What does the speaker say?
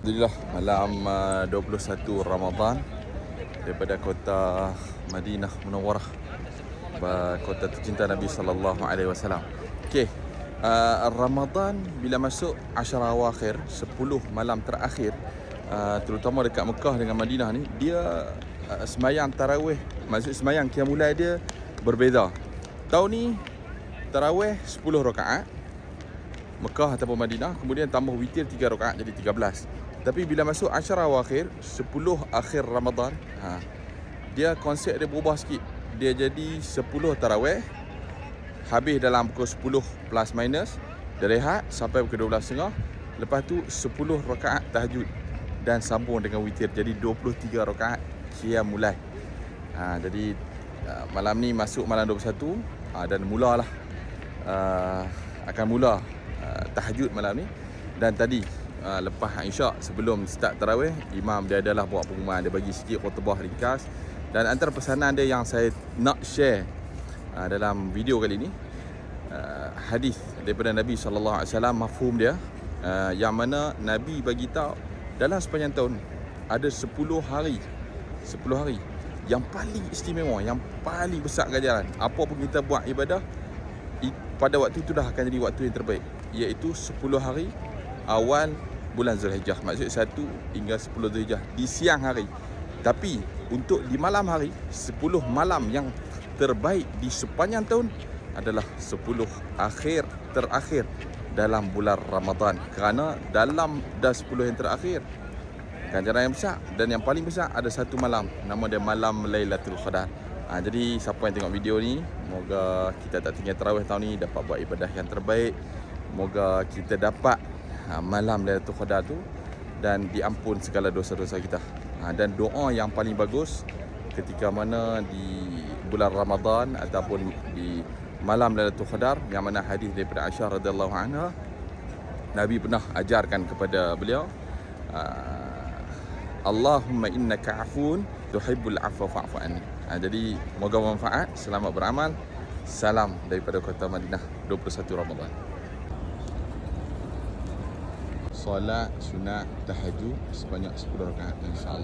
Alhamdulillah, malam 21 Ramadan daripada kota Madinah Munawwarah, kota tercinta Nabi sallallahu alaihi wasallam. Okey, Ramadan bila masuk Ashara Awakhir, 10 malam terakhir, terutama dekat Mekah dengan Madinah ni, dia semayang tarawih, maksud semayang qiyamul dia berbeza. Tahun ni tarawih 10 rakaat Mekah ataupun Madinah, kemudian tambah witir 3 rakaat jadi 13. Tapi bila masuk Ashara Awakhir, 10 akhir Ramadan, dia konsep dia berubah sikit. Dia jadi 10 tarawih, habis dalam pukul 10 plus minus, dia rehat sampai pukul 12.30. Lepas tu 10 rakaat tahajud dan sambung dengan witir, jadi 23 rakaat qiyamul lail. Jadi malam ni masuk malam 21, dan mulalah akan mula tahajud malam ni. Dan tadi lepas Isyak, sebelum start tarawih, imam dia adalah buat pengumuman, dia bagi sikit khutbah ringkas. Dan antara pesanan dia yang saya nak share dalam video kali ni, hadis daripada Nabi sallallahu alaihi wasallam, mafhum dia, yang mana Nabi bagi tahu dalam sepanjang tahun ada 10 hari yang paling istimewa, yang paling besar ganjaran. Apa pun kita buat ibadah, pada waktu itu dah akan jadi waktu yang terbaik, iaitu 10 hari awal bulan Zulhijjah. Maksud 1 hingga 10 Zulhijjah di siang hari. Tapi untuk di malam hari, 10 malam yang terbaik di sepanjang tahun adalah 10 terakhir dalam bulan Ramadan. Kerana dalam dah 10 yang terakhir, ganjaran yang besar dan yang paling besar ada satu malam, nama dia malam Lailatul Qadar. Jadi siapa yang tengok video ni, moga kita tak tinggal tarawih tahun ni, dapat buat ibadah yang terbaik. Moga kita dapat malam Lailatul Qadar tu dan diampun segala dosa-dosa kita. Dan doa yang paling bagus ketika mana di bulan Ramadan ataupun di malam Lailatul Qadar, yang mana hadis daripada Aisyah radhiyallahu anha, Nabi pernah ajarkan kepada beliau, Allahumma innaka afun tuhibbul afwa fa'fu anni. Jadi moga bermanfaat, selamat beramal. Salam daripada kota Madinah, 21 Ramadan. Solat sunat tahajud sebanyak 10 rakaat, insya-Allah.